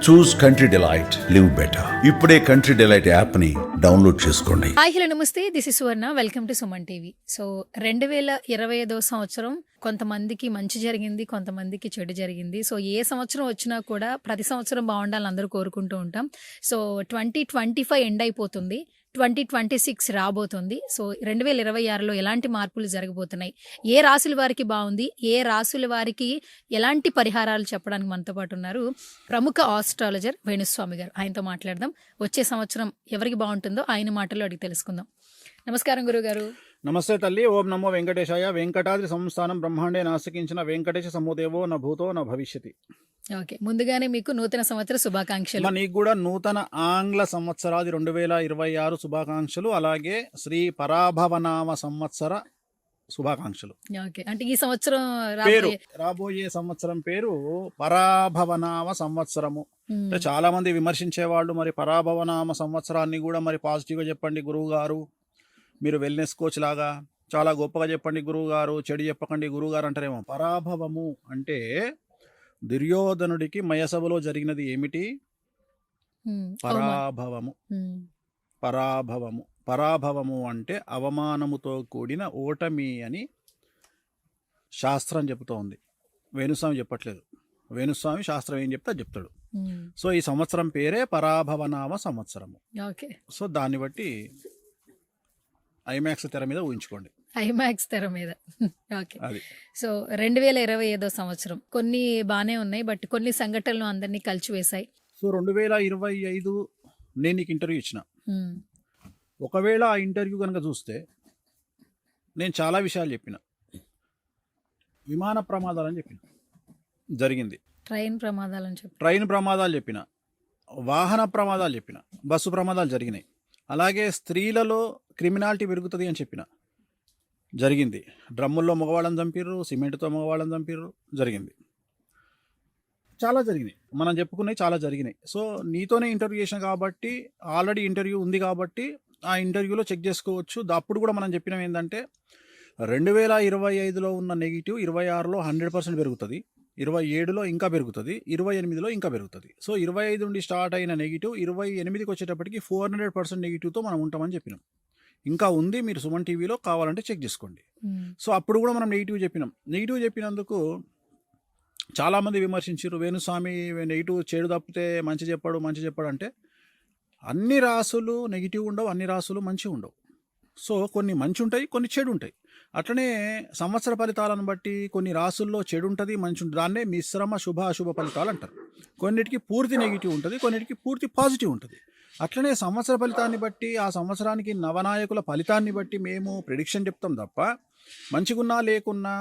చూస్ country delight, live better. ఇప్పుడే country delight app ని download చేసుకోండి. హాయ్ హలో నమస్తే, this is Suvarna. Welcome to Suman TV. So 2025 సంవత్సరం కొంతమందికి మంచి జరిగింది, కొంతమందికి చెడు జరిగింది. సో ఏ సంవత్సరం వచ్చినా కూడా ప్రతి సంవత్సరం బాగుండాలని అందరూ కోరుకుంటూ ఉంటాం. సో 2025 ఎండ్ అయిపోతుంది, 2026 రాబోతుంది. సో 2026లో ఎలాంటి మార్పులు జరగబోతున్నాయి, ఏ రాశుల వారికి బాగుంది, ఏ రాశుల వారికి ఎలాంటి పరిహారాలు చెప్పడానికి మనతో పాటు ఉన్నారు ప్రముఖ ఆస్ట్రాలజర్ వేణుస్వామి గారు. ఆయనతో మాట్లాడదాం. వచ్చే సంవత్సరం ఎవరికి బాగుంటుందో ఆయన మాటల్లో అడిగి తెలుసుకుందాం. నమస్కారం గురుగారు. నమస్తే తల్లి. ఓం నమో వెంకటేశాయ. వెంకటాద్రి సంస్థానం బ్రహ్మాండే నాస్తికించిన వెంకటేశ సమోదేవో న భూతో న భవిష్యతి. ఓకే, ముందుగానే మీకు నూతన సంవత్సర శుభాకాంక్షలు. నీకు కూడా నూతన ఆంగ్ల సంవత్సరాది 2026 శుభాకాంక్షలు, అలాగే శ్రీ పరాభవనామ సంవత్సర శుభాకాంక్షలు. ఓకే, అంటే ఈ సంవత్సరం పేరు రాబోయే సంవత్సరం పేరు పరాభవనామ సంవత్సరము. అంటే చాలా మంది విమర్శించే వాళ్ళు మరి పరాభవనామ సంవత్సరాన్ని కూడా మరి పాజిటివ్ గా చెప్పండి గురువు గారు, మీరు వెల్నెస్ కోచ్ లాగా చాలా గొప్పగా చెప్పండి గురువు గారు, చెడు చెప్పకండి గురువు గారు అంటారేమో. పరాభవము అంటే దుర్యోధనుడికి మయసభలో జరిగినది ఏమిటి? పరాభవము. పరాభవము పరాభవము అంటే అవమానముతో కూడిన ఓటమి అని శాస్త్రం చెబుతోంది. వేణుస్వామి చెప్పట్లేదు. వేణుస్వామి శాస్త్రం ఏం చెప్తే చెప్తాడు. సో ఈ సంవత్సరం పేరే పరాభవనామ సంవత్సరము. సో దాన్ని బట్టి ఐమాక్స్ తెర మీద ఊహించుకోండి. ఐమాక్స్ తెర మీద. ఓకే, సో 2025 సంవత్సరం కొన్ని బాగానే ఉన్నాయి, బట్ కొన్ని సంఘటనలు అందరినీ కలిచివేశాయి. సో 2025 నేను నీకు ఇంటర్వ్యూ ఇచ్చిన. ఒకవేళ ఆ ఇంటర్వ్యూ కనుక చూస్తే నేను చాలా విషయాలు చెప్పిన. విమాన ప్రమాదాలని చెప్పిన, జరిగింది. ట్రైన్ ప్రమాదాలని ట్రైన్ ప్రమాదాలు చెప్పిన, వాహన ప్రమాదాలు చెప్పిన, బస్సు ప్రమాదాలు జరిగినాయి. అలాగే స్త్రీలలో క్రిమినాలిటీ పెరుగుతుంది అని చెప్పిన, జరిగింది. డ్రమ్ముల్లో మగవాళ్ళని చంపిర్రు, సిమెంట్తో మగవాళ్ళని చంపిర్రు, జరిగింది. చాలా జరిగినాయి, మనం చెప్పుకున్నవి చాలా జరిగినాయి. సో నీతోనే ఇంటర్వ్యూ చేసిన కాబట్టి, ఆల్రెడీ ఇంటర్వ్యూ ఉంది కాబట్టి ఆ ఇంటర్వ్యూలో చెక్ చేసుకోవచ్చు. అప్పుడు కూడా మనం చెప్పినాం ఏంటంటే 2025లో ఉన్న నెగిటివ్ 26లో 100% పెరుగుతుంది, 27లో ఇంకా పెరుగుతుంది, 28లో ఇంకా పెరుగుతుంది. సో 25 నుండి స్టార్ట్ అయిన నెగిటివ్ 28కి వచ్చేటప్పటికి 400% నెగిటివ్తో మనం ఉంటామని చెప్పినాం. ఇంకా ఉంది, మీరు సుమన్ టీవీలో కావాలంటే చెక్ చేసుకోండి. సో అప్పుడు కూడా మనం నెగిటివ్ చెప్పినాం. నెగిటివ్ చెప్పినందుకు చాలామంది విమర్శించారు, వేణుస్వామి నెగిటివ్ చెడు తప్పితే మంచి చెప్పాడు అంటే అన్ని రాసులు నెగిటివ్ ఉండవు, అన్ని రాసులు మంచి ఉండవు. సో కొన్ని మంచి ఉంటాయి, కొన్ని చెడు ఉంటాయి. అట్లనే సంవత్సర ఫలితాలను బట్టి కొన్ని రాసుల్లో చెడు ఉంటుంది, మంచి ఉంటుంది. దాన్నే మిశ్రమ శుభ అశుభ ఫలితాలు అంటారు. కొన్నిటికి పూర్తి నెగిటివ్ ఉంటుంది, కొన్నిటికి పూర్తి పాజిటివ్ ఉంటుంది. అట్లనే సంవత్సర ఫలితాన్ని బట్టి, ఆ సంవత్సరానికి నవనాయకుల ఫలితాన్ని బట్టి మేము ప్రిడిక్షన్ చెప్తాం తప్ప మంచిగున్నా లేకున్నా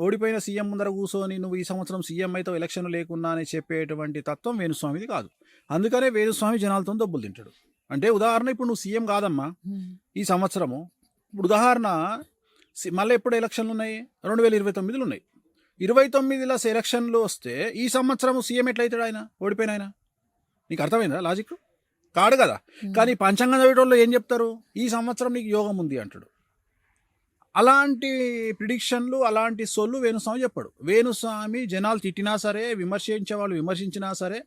ఓడిపోయిన సీఎం ముందర కూర్చొని నువ్వు ఈ సంవత్సరం సీఎం అయితే ఎలక్షన్ లేకున్నా అని చెప్పేటువంటి తత్వం వేణుస్వామిది కాదు. అందుకనే వేణుస్వామి జనాలతో దెబ్బలు తింటాడు. అంటే ఉదాహరణ, ఇప్పుడు నువ్వు సీఎం కాదమ్మా ఈ సంవత్సరము. ఇప్పుడు ఉదాహరణ, మళ్ళీ ఎప్పుడు ఎలక్షన్లు ఉన్నాయి? 2029లో ఉన్నాయి. 29లో ఎలక్షన్లు వస్తే ఈ సంవత్సరం సీఎం ఎట్లయితాడు? ఆయన ఓడిపోయిన ఆయన. నీకు అర్థమైందా లాజిక్? కాడు కదా. కానీ పంచాంగం చదివేటోళ్ళు ఏం చెప్తారు? ఈ సంవత్సరం నీకు యోగం ఉంది అంటాడు. అలాంటి ప్రిడిక్షన్లు, అలాంటి సొల్లు వేణుస్వామి చెప్పాడు. వేణుస్వామి జనాలు తిట్టినా సరే, విమర్శించే వాళ్ళు విమర్శించినా సరే,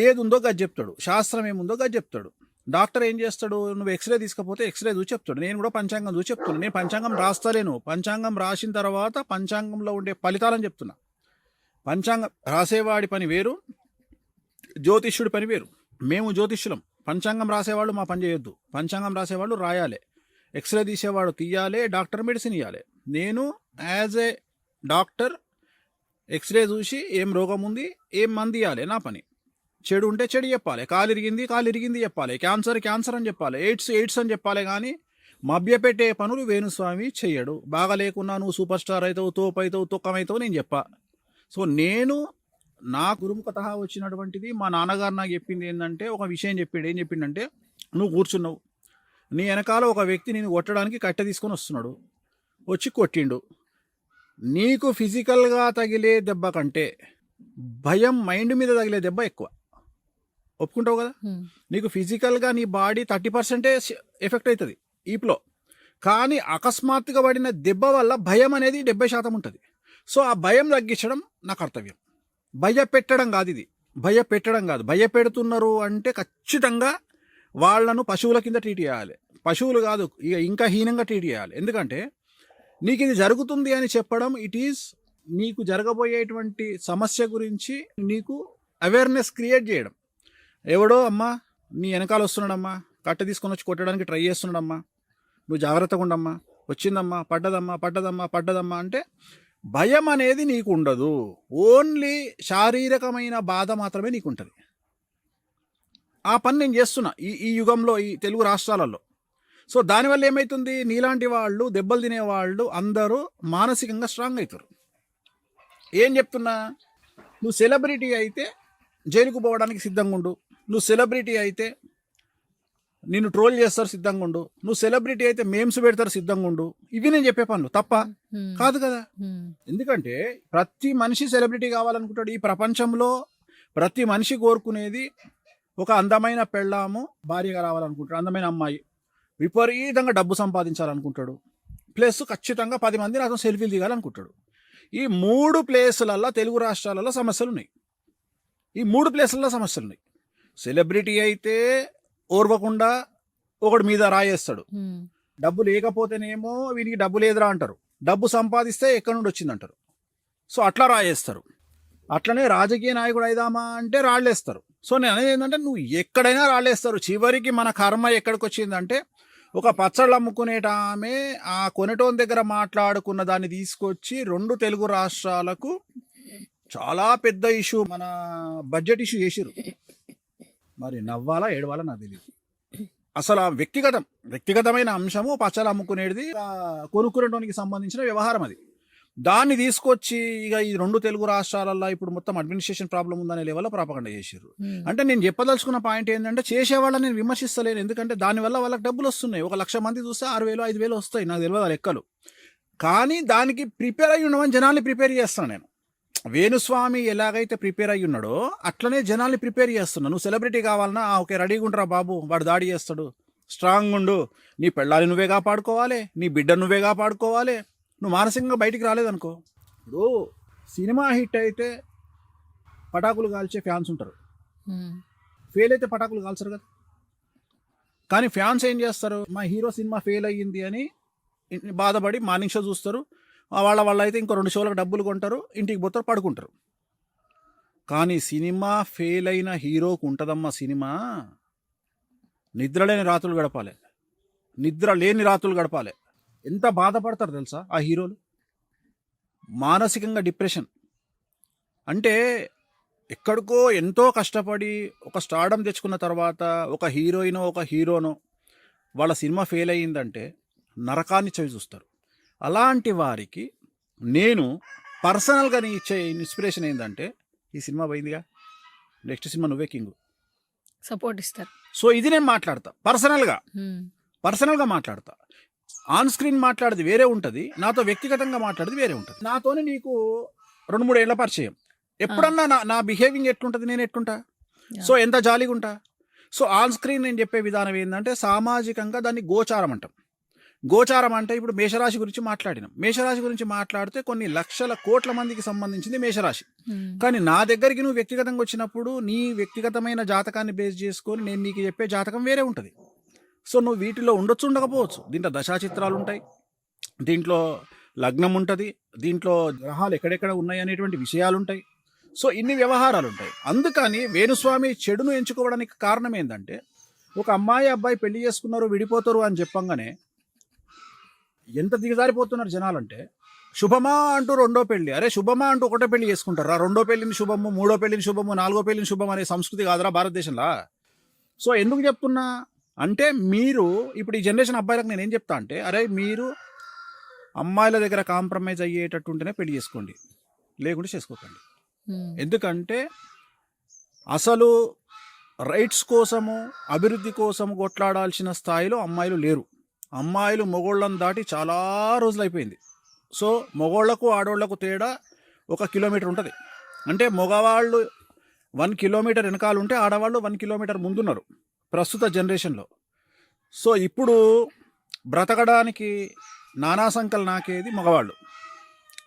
ఏది ఉందో గది చెప్తాడు, శాస్త్రం ఏముందో గది చెప్తాడు. డాక్టర్ ఏం చేస్తాడు? నువ్వు ఎక్స్రే తీసుకపోతే ఎక్స్రే చూసి చెప్తాడు. నేను కూడా పంచాంగం చూసి చెప్తున్నాను. నేను పంచాంగం రాస్తలేను, పంచాంగం రాసిన తర్వాత పంచాంగంలో ఉండే ఫలితాలని చెప్తున్నా. పంచాంగం రాసేవాడి పని వేరు, జ్యోతిష్యుడి పని వేరు. మేము జ్యోతిష్యులం, పంచాంగం రాసేవాళ్ళు మా పని చేయొద్దు. పంచాంగం రాసేవాళ్ళు రాయాలి, ఎక్స్రే తీసేవాడు తీయాలి, డాక్టర్ మెడిసిన్ ఇవ్వాలి. నేను యాజ్ ఏ డాక్టర్ ఎక్స్రే చూసి ఏం రోగం ఉంది, ఏం మంది ఇవ్వాలి, నా పని. చెడు ఉంటే చెడు చెప్పాలి, కాలు ఇరిగింది చెప్పాలి, క్యాన్సర్ అని చెప్పాలి, ఎయిడ్స్ అని చెప్పాలి. కానీ మభ్యపెట్టే పనులు వేణుస్వామి చెయ్యడు. బాగా లేకున్నా నువ్వు సూపర్ స్టార్ అవుతావు, తోపు అవుతావు, తొక్కమవుతావు నేను చెప్పా. సో నేను నా గురుముఖత వచ్చినటువంటిది, మా నాన్నగారు నాకు చెప్పింది ఏంటంటే, ఒక విషయం చెప్పాడు. ఏం చెప్పిండంటే, నువ్వు కూర్చున్నావు, నీ వెనకాల ఒక వ్యక్తి నేను కొట్టడానికి కట్టె తీసుకొని వస్తున్నాడు, వచ్చి కొట్టిండు. నీకు ఫిజికల్గా తగిలే దెబ్బ కంటే భయం మైండ్ మీద తగిలే దెబ్బ ఎక్కువ. ఒప్పుకుంటావు కదా? నీకు ఫిజికల్గా నీ బాడీ 30% ఎఫెక్ట్ అవుతుంది ఈప్లో, కానీ అకస్మాత్తుగా పడిన దెబ్బ వల్ల భయం అనేది 70% ఉంటుంది. సో ఆ భయం తగ్గించడం నా కర్తవ్యం. భయపెట్టడం కాదు ఇది. భయపెట్టడం కాదు, భయపెడుతున్నారు అంటే ఖచ్చితంగా వాళ్ళను పశువుల కింద ట్రీట్ చేయాలి. పశువులు కాదు, ఇక ఇంకా హీనంగా ట్రీట్ చేయాలి. ఎందుకంటే నీకు ఇది జరుగుతుంది అని చెప్పడం, ఇట్ ఈస్ నీకు జరగబోయేటువంటి సమస్య గురించి నీకు అవేర్నెస్ క్రియేట్ చేయడం. ఎవడో అమ్మా నీ వెనకాల వస్తున్నాడమ్మా, కట్ట తీసుకొని వచ్చి కొట్టడానికి ట్రై చేస్తున్నాడమ్మా, నువ్వు జాగ్రత్తగా ఉండమ్మా, వచ్చిందమ్మా, పడ్డదమ్మా అంటే భయం అనేది నీకు ఉండదు. ఓన్లీ శారీరకమైన బాధ మాత్రమే నీకు ఉంటుంది. ఆ పని నేను చేస్తున్నా ఈ యుగంలో, ఈ తెలుగు రాష్ట్రాలలో. సో దానివల్ల ఏమవుతుంది, నీలాంటి వాళ్ళు, దెబ్బలు తినేవాళ్ళు అందరూ మానసికంగా స్ట్రాంగ్ అవుతారు. ఏం చెప్తున్నా, నువ్వు సెలబ్రిటీ అయితే జైలుకు పోవడానికి సిద్ధంగా ఉండు, నువ్వు సెలబ్రిటీ అయితే నిన్ను ట్రోల్ చేస్తారు సిద్ధంగా ఉండు, నువ్వు సెలబ్రిటీ అయితే మేమ్స్ పెడతారు సిద్ధంగా ఉండు. ఇవి నేను చెప్పే పనులు తప్ప కాదు కదా. ఎందుకంటే ప్రతి మనిషి సెలబ్రిటీ కావాలనుకుంటాడు. ఈ ప్రపంచంలో ప్రతి మనిషి కోరుకునేది ఒక అందమైన పెళ్ళాము భార్యగా రావాలనుకుంటాడు, అందమైన అమ్మాయి, విపరీతంగా డబ్బు సంపాదించాలనుకుంటాడు, ప్లస్ ఖచ్చితంగా 10 మంది నాతో సెల్ఫీలు దిగాలనుకుంటాడు. ఈ 3 ప్లేసులలో తెలుగు రాష్ట్రాలలో సమస్యలు ఉన్నాయి. ఈ 3 ప్లేసులలో సమస్యలు ఉన్నాయి. సెలబ్రిటీ అయితే ఓర్వకుండా ఒకటి మీద రాయేస్తాడు, డబ్బు లేకపోతేనేమో వీనికి డబ్బు లేదురా అంటారు, డబ్బు సంపాదిస్తే ఎక్కడి నుండి వచ్చిందంటారు. సో అట్లా రాయేస్తారు. అట్లనే రాజకీయ నాయకుడు అయిదామా అంటే రాళ్ళేస్తారు. సో నేను అనేది ఏంటంటే, నువ్వు ఎక్కడైనా రాళ్ళేస్తారు. చివరికి మన కర్మ ఎక్కడికి వచ్చిందంటే, ఒక పచ్చళ్ళు అమ్ముకునేట ఆమె ఆ కొనటోన్ దగ్గర మాట్లాడుకున్న దాన్ని తీసుకొచ్చి 2 తెలుగు రాష్ట్రాలకు చాలా పెద్ద ఇష్యూ, మన బడ్జెట్ ఇష్యూ చేసిరు. మరి నవ్వాలా ఏడవాలా నాకు తెలియదు. అసలు ఆ వ్యక్తిగతమైన అంశము పచ్చళ్ళు అమ్ముకునేది కొనుక్కునేటోనికి సంబంధించిన వ్యవహారం అది. దాన్ని తీసుకొచ్చి ఇక ఈ 2 తెలుగు రాష్ట్రాలలో ఇప్పుడు మొత్తం అడ్మినిస్ట్రేషన్ ప్రాబ్లం ఉందనే లెవెల్లో ప్రాపగండ చేసారు. అంటే నేను చెప్పదలుచుకున్న పాయింట్ ఏంటంటే, చేసేవాళ్ళని నేను విమర్శిస్తలేను. ఎందుకంటే దానివల్ల వాళ్ళకి డబ్బులు వస్తున్నాయి. 1,00,000 మంది చూస్తే 6,000 5,000 వస్తాయి, నాకు తెలియదు ఆ లెక్కలు. కానీ దానికి ప్రిపేర్ అయ్యి ఉండమని జనాల్ని ప్రిపేర్ చేస్తాను నేను. వేణుస్వామి ఎలాగైతే ప్రిపేర్ అయ్యి ఉన్నాడో అట్లనే జనాల్ని ప్రిపేర్ చేస్తున్నా. నువ్వు సెలబ్రిటీ కావాలన్నా ఓకే రెడీగా ఉండరా బాబు, వాడు దాడి చేస్తాడు, స్ట్రాంగ్ ఉండు, నీ పెళ్ళాలి నువ్వే కాపాడుకోవాలి, నీ బిడ్డ నువ్వే కాపాడుకోవాలి. నువ్వు మానసికంగా బయటికి రాలేదనుకో, ఇప్పుడు సినిమా హిట్ అయితే పటాకులు కాల్చే ఫ్యాన్స్ ఉంటారు, ఫెయిల్ అయితే పటాకులు కాల్చరు కదా. కానీ ఫ్యాన్స్ ఏం చేస్తారు, మా హీరో సినిమా ఫెయిల్ అయ్యింది అని బాధపడి మార్నింగ్ షో చూస్తారు. వాళ్ళ అయితే ఇంకో 2 షోలకు డబ్బులు కొంటారు, ఇంటికి పోతారు, పడుకుంటారు. కానీ సినిమా ఫెయిల్ అయిన హీరోకు ఉంటుందమ్మా సినిమా, నిద్ర లేని రాత్రులు గడపాలి. ఎంత బాధపడతారు తెలుసా ఆ హీరోలు, మానసికంగా డిప్రెషన్. అంటే ఎక్కడికో ఎంతో కష్టపడి ఒక స్టార్డమ్ తెచ్చుకున్న తర్వాత ఒక హీరోయినో ఒక హీరోనో వాళ్ళ సినిమా ఫెయిల్ అయ్యిందంటే నరకాన్ని చవి చూస్తారు. అలాంటి వారికి నేను పర్సనల్గా ఇచ్చే ఇన్స్పిరేషన్ ఏంటంటే, ఈ సినిమా పోయిందిగా, నెక్స్ట్ సినిమా నువ్వే కింగ్, సపోర్ట్ ఇస్తారు. సో ఇది నేను మాట్లాడతా, పర్సనల్గా మాట్లాడతా. ఆన్ స్క్రీన్ మాట్లాడేది వేరే ఉంటుంది, నాతో వ్యక్తిగతంగా మాట్లాడేది వేరే ఉంటుంది. నాతోనే నీకు 2-3 ఏళ్ల పరిచయం, ఎప్పుడన్నా నా బిహేవింగ్ ఎట్లుంటుంది, నేను ఎట్లుంటా, సో ఎంత జాలీగా ఉంటా. సో ఆన్ స్క్రీన్ నేను చెప్పే విధానం ఏంటంటే, సామాజికంగా దాన్ని గోచారం అంటాం. గోచారం అంటే ఇప్పుడు మేషరాశి గురించి మాట్లాడినాం. మేషరాశి గురించి మాట్లాడితే కొన్ని లక్షల కోట్ల మందికి సంబంధించింది మేషరాశి. కానీ నా దగ్గరికి నువ్వు వ్యక్తిగతంగా వచ్చినప్పుడు నీ వ్యక్తిగతమైన జాతకాన్ని బేస్ చేసుకొని నేను నీకు చెప్పే జాతకం వేరే ఉంటుంది. సో నువ్వు వీటిలో ఉండొచ్చు, ఉండకపోవచ్చు. దీంట్లో దశాచిత్రాలు ఉంటాయి, దీంట్లో లగ్నం ఉంటుంది, దీంట్లో గ్రహాలు ఎక్కడెక్కడ ఉన్నాయి అనేటువంటి విషయాలు ఉంటాయి. సో ఇన్ని వ్యవహారాలు ఉంటాయి. అందుకని వేణుస్వామి చెడును ఎంచుకోవడానికి కారణం ఏంటంటే, ఒక అమ్మాయి అబ్బాయి పెళ్లి చేసుకున్నారు, విడిపోతారు అని చెప్పంగానే ఎంత దిగజారిపోతున్నారు జనాలంటే, శుభమా అంటూ 2వ పెళ్లి, అరే శుభమా అంటూ 1వ పెళ్లి చేసుకుంటారా, 2వ పెళ్లిని శుభము, 3వ పెళ్లిని శుభము, 4వ పెళ్లిని శుభం అనే సంస్కృతి కాదురా భారతదేశంలో. సో ఎందుకు చెప్తున్నా అంటే, మీరు ఇప్పుడు ఈ జనరేషన్ అబ్బాయిలకు నేను ఏం చెప్తా అంటే, అరే మీరు అమ్మాయిల దగ్గర కాంప్రమైజ్ అయ్యేటట్టు ఉంటేనే పెళ్లి చేసుకోండి, లేకుంటే చేసుకోకండి. ఎందుకంటే అసలు రైట్స్ కోసము, అభివృద్ధి కోసము కొట్లాడాల్సిన స్థాయిలో అమ్మాయిలు లేరు. అమ్మాయిలు మొగోళ్ళని దాటి చాలా రోజులు అయిపోయింది. సో మొగోళ్లకు ఆడోళ్లకు తేడా 1 కిలోమీటర్ ఉంటుంది. అంటే మగవాళ్ళు 1 కిలోమీటర్ వెనకాల ఉంటే ఆడవాళ్ళు 1 కిలోమీటర్ ముందున్నారు ప్రస్తుత జనరేషన్లో. సో ఇప్పుడు బ్రతకడానికి నానా సంకలు నాకేది మగవాళ్ళు.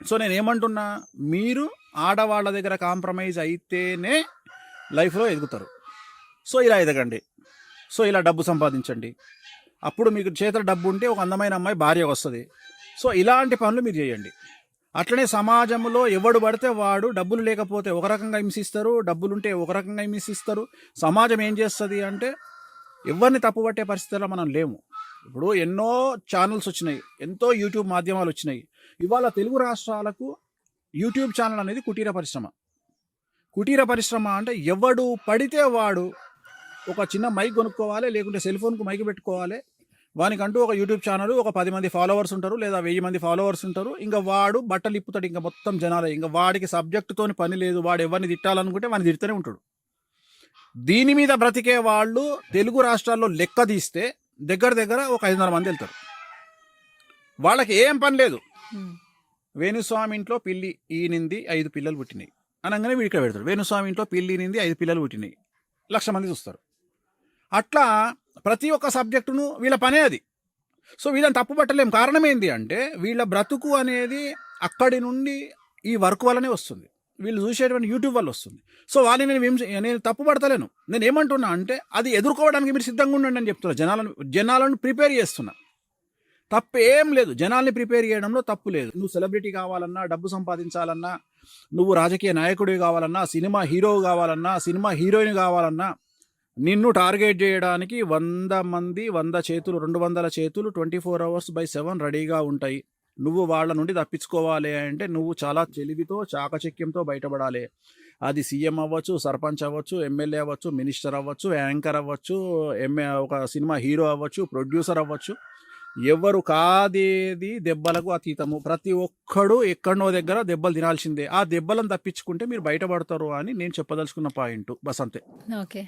సో నేనేమంటున్నా, మీరు ఆడవాళ్ళ దగ్గర కాంప్రమైజ్ అయితేనే లైఫ్లో ఎదుగుతారు. సో ఇలా ఎదగండి, సో ఇలా డబ్బు సంపాదించండి. అప్పుడు మీకు చేతుల డబ్బు ఉంటే ఒక అందమైన అమ్మాయి భార్య వస్తుంది. సో ఇలాంటి పనులు మీరు చేయండి. అట్లనే సమాజంలో ఎవడు పడితే వాడు డబ్బులు లేకపోతే ఒక రకంగా హింసిస్తారు, డబ్బులుంటే ఒక రకంగా హింసిస్తారు. సమాజం ఏం చేస్తుంది అంటే ఎవరిని తప్పుపట్టే పరిస్థితుల్లో మనం లేము. ఇప్పుడు ఎన్నో ఛానల్స్ వచ్చినాయి, ఎంతో యూట్యూబ్ మాధ్యమాలు వచ్చినాయి. ఇవాళ తెలుగు రాష్ట్రాలకు యూట్యూబ్ ఛానల్ అనేది కుటీర పరిశ్రమ. కుటీర పరిశ్రమ అంటే ఎవడు పడితే వాడు ఒక చిన్న మైక్ కొనుక్కోవాలి, లేకుంటే సెల్ ఫోన్కు మైక్ పెట్టుకోవాలి. వానికంటూ ఒక యూట్యూబ్ ఛానల్, ఒక 10 మంది ఫాలోవర్స్ ఉంటారు, లేదా 1000 మంది ఫాలోవర్స్ ఉంటారు. ఇంకా వాడు బట్టలు ఇప్పుతాడు, ఇంకా మొత్తం జనాలే. ఇంకా వాడికి సబ్జెక్టుతోని పని లేదు. వాడు ఎవరిని తిట్టాలనుకుంటే వాడిని తిడుతూనే ఉంటాడు. దీని మీద బ్రతికే వాళ్ళు తెలుగు రాష్ట్రాల్లో లెక్క తీస్తే దగ్గర దగ్గర ఒక 500 మంది వెళ్తారు. వాళ్ళకి ఏం పని లేదు. వేణుస్వామి ఇంట్లో పిల్లి ఈనింది 5 పిల్లలు పుట్టినాయి అనగానే వీడు ఇక్కడ పెడతాడు. వేణుస్వామి ఇంట్లో పిల్లి ఈనింది 5 పిల్లలు పుట్టినాయి, 1,00,000 మంది చూస్తారు. అట్లా ప్రతి ఒక్క సబ్జెక్టును వీళ్ళ పనే అది. సో వీళ్ళని తప్పు పట్టలేం. కారణం ఏంటి అంటే వీళ్ళ బ్రతుకు అనేది అక్కడి నుండి ఈ వర్క్ వల్లనే వస్తుంది, వీళ్ళు చూసేటువంటి యూట్యూబ్ వల్ల వస్తుంది. సో వాళ్ళని నేను తప్పు పడతలేను. నేను ఏమంటున్నా అంటే అది ఎదుర్కోవడానికి మీరు సిద్ధంగా ఉండండి అని చెప్తున్నా. జనాలను ప్రిపేర్ చేస్తున్నా. తప్పు ఏం లేదు, జనాల్ని ప్రిపేర్ చేయడంలో తప్పు లేదు. నువ్వు సెలబ్రిటీ కావాలన్నా, డబ్బు సంపాదించాలన్నా, నువ్వు రాజకీయ నాయకుడివి కావాలన్నా, సినిమా హీరో కావాలన్నా, సినిమా హీరోయిన్ కావాలన్నా, నిన్ను టార్గెట్ చేయడానికి 100 మంది, 100 చేతులు, 200 చేతులు 24 hours/7 రెడీగా ఉంటాయి. నువ్వు వాళ్ళ నుండి తప్పించుకోవాలి అంటే నువ్వు చాలా తెలివితో, చాకచక్యంతో బయటపడాలి. అది సీఎం అవ్వచ్చు, సర్పంచ్ అవ్వచ్చు, ఎమ్మెల్యే అవ్వచ్చు, మినిస్టర్ అవ్వచ్చు, యాంకర్ అవ్వచ్చు, ఒక సినిమా హీరో అవ్వచ్చు, ప్రొడ్యూసర్ అవ్వచ్చు. ఎవరు కాదేది దెబ్బలకు అతీతము. ప్రతి ఒక్కడు ఎక్కడనో దగ్గర దెబ్బలు తినాల్సిందే. ఆ దెబ్బలను తప్పించుకుంటే మీరు బయటపడతారు అని నేను చెప్పదలుచుకున్న పాయింట్. బస్ అంతే. ఓకే.